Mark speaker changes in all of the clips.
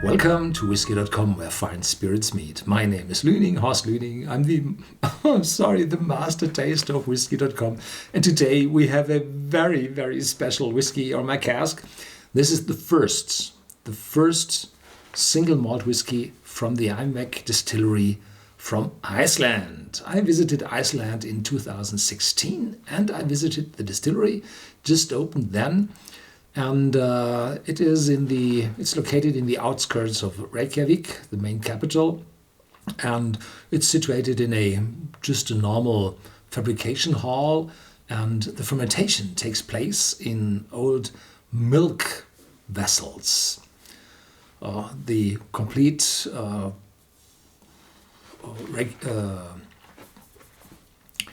Speaker 1: Welcome to Whisky.com, where fine spirits meet. My name is Horst Lüning. I'm the master taster of Whisky.com. And today we have a very, very special whiskey on my cask. This is the first single malt whiskey from the Einweg distillery from Iceland. I visited Iceland in 2016 and I visited the distillery, just opened then. And it's located in the outskirts of Reykjavik, the main capital, and it's situated in just a normal fabrication hall, and the fermentation takes place in old milk vessels. The complete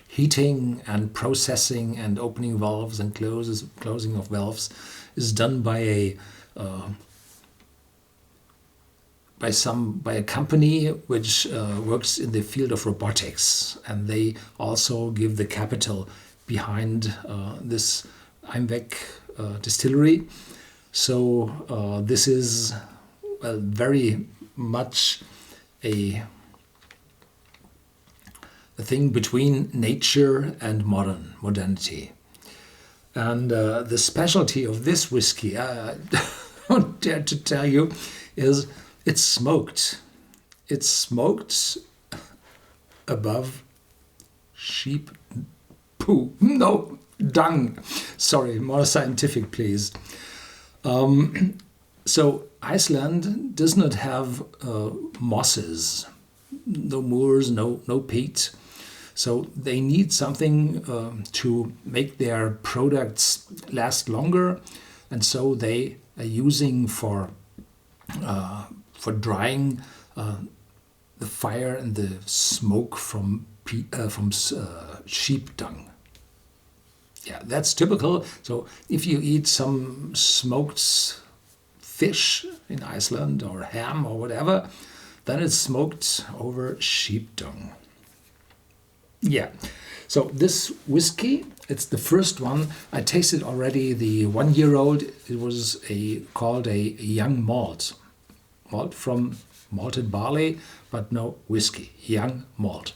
Speaker 1: heating and processing and opening valves and closing of valves is done by a company which works in the field of robotics, and they also give the capital behind this Einweg distillery. So this is very much a thing between nature and modernity. And the specialty of this whiskey, I don't dare to tell you, is it's smoked. It's smoked above sheep poo. No, dung. Sorry, more scientific, please. So Iceland does not have mosses, no moors, no peat. So they need something to make their products last longer, and so they are using for drying the fire and the smoke from sheep dung. Yeah, that's typical. So if you eat some smoked fish in Iceland or ham or whatever, then it's smoked over sheep dung. Yeah, so this whiskey, it's the first one. I tasted already the 1 year old. It was called a young malt from malted barley, but no whiskey, young malt.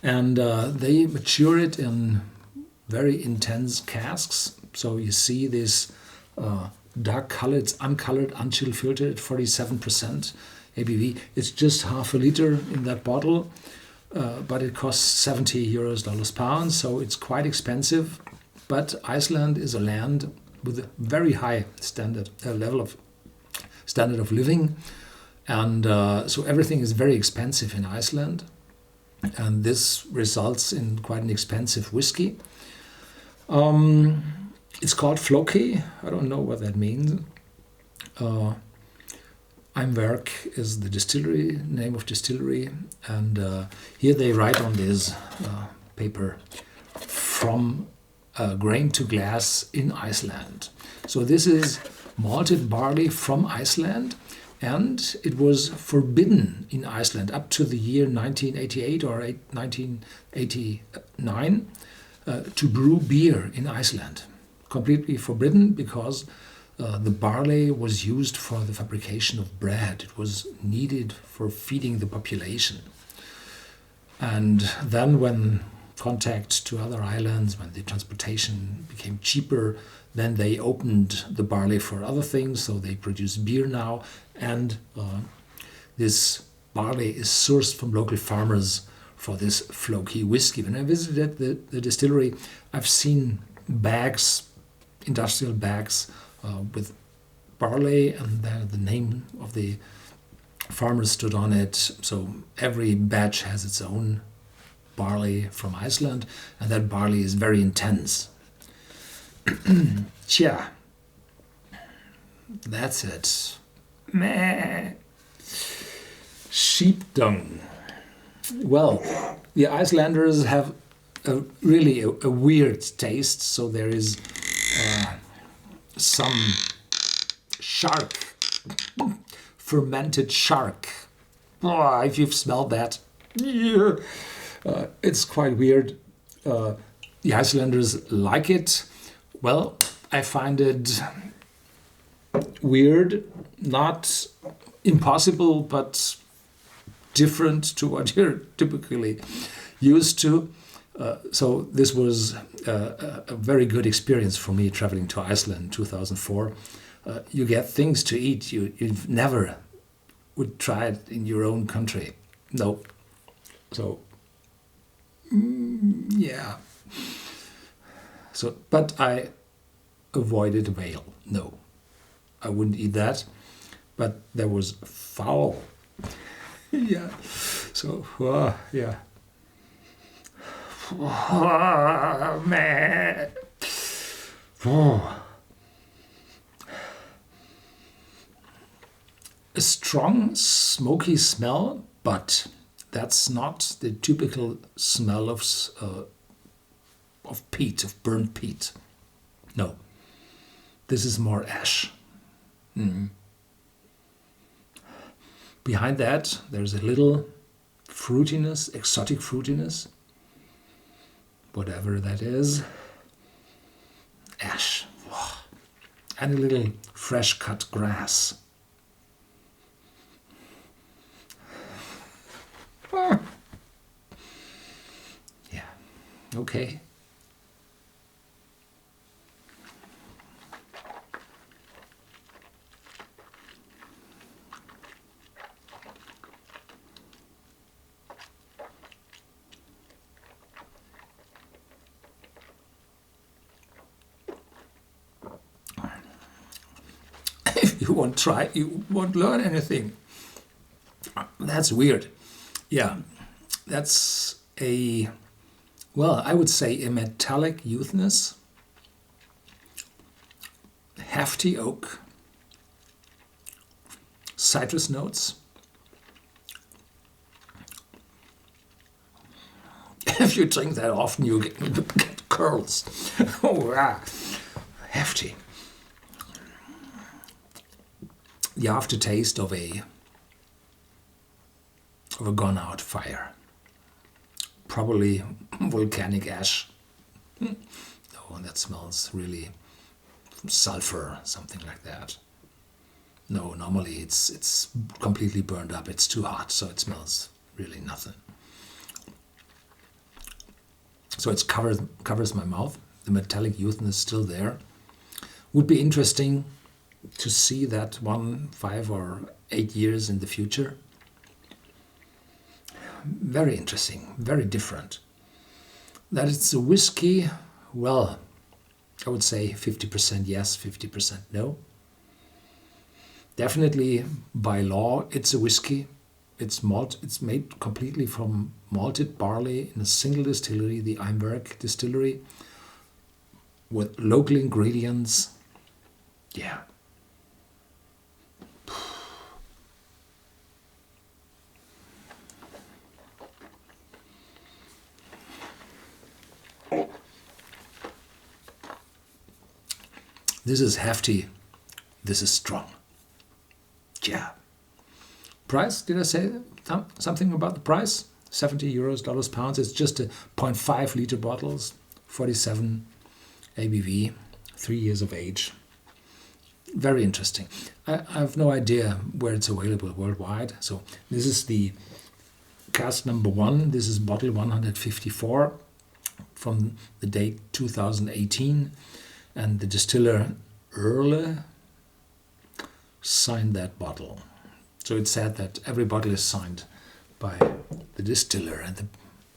Speaker 1: And they mature it in very intense casks. So you see this dark color, it's uncolored, unchill filtered at 47% ABV. It's just half a liter in that bottle. But it costs €70 pound, so it's quite expensive. But Iceland is a land with a very high standard of living, and so everything is very expensive in Iceland, and this results in quite an expensive whiskey. It's called Flóki. I don't know what that means. Einweg is the name of distillery, and here they write on this paper, from grain to glass in Iceland. So this is malted barley from Iceland, and it was forbidden in Iceland up to the year 1988 or 1989 to brew beer in Iceland. Completely forbidden because the barley was used for the fabrication of bread. It was needed for feeding the population. And then when contact to other islands, when the transportation became cheaper, then they opened the barley for other things. So they produce beer now. And this barley is sourced from local farmers for this Flóki whiskey. When I visited the distillery, I've seen industrial bags, with barley, and then the name of the farmer stood on it. So every batch has its own barley from Iceland, and that barley is very intense. Tja, that's it. Meh. Sheep dung. Well, the Icelanders have really a weird taste, so there is some shark, fermented shark. Oh, if you've smelled that, yeah. It's quite weird. The Icelanders like it. Well, I find it weird, not impossible, but different to what you're typically used to. So this was a very good experience for me traveling to Iceland in 2004. You get things to eat you've never would try it in your own country. No. So, yeah. So, but I avoided whale. No, I wouldn't eat that. But there was fowl. Yeah. So, yeah. Oh, man. Oh. A strong, smoky smell, but that's not the typical smell of peat, of burnt peat. No, this is more ash. Mm. Behind that, there's a little fruitiness, exotic fruitiness, whatever that is. Ash. And a little fresh cut grass. Yeah, okay. If you won't try, you won't learn anything. That's weird. Yeah, that's I would say a metallic youthness, hefty oak, citrus notes. If you drink that often, you get curls. Oh, yeah. Hefty. The aftertaste of a gone out fire. Probably volcanic ash. Oh, that smells really sulfur, something like that. No, normally it's completely burned up. It's too hot, so it smells really nothing. So it covers my mouth. The metallic youthness is still there. Would be interesting to see that 1, 5 or 8 years in the future. Very interesting, very different. That it's a whiskey, well, I would say 50% yes, 50% no. Definitely by law, it's a whiskey. It's made completely from malted barley in a single distillery, the Einberg distillery, with local ingredients. Yeah. This is hefty. This is strong. Yeah. Price, did I say something about the price? 70 euros, dollars, pounds. It's just a 0.5 liter bottles, 47 ABV, 3 years of age. Very interesting. I have no idea where it's available worldwide. So this is the cask number 1. This is bottle 154 from the date 2018. And the distiller Earle signed that bottle. So it's said that every bottle is signed by the distiller, and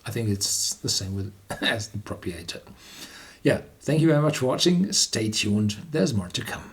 Speaker 1: I think it's the same with as the proprietor. Yeah, thank you very much for watching. Stay tuned. There's more to come.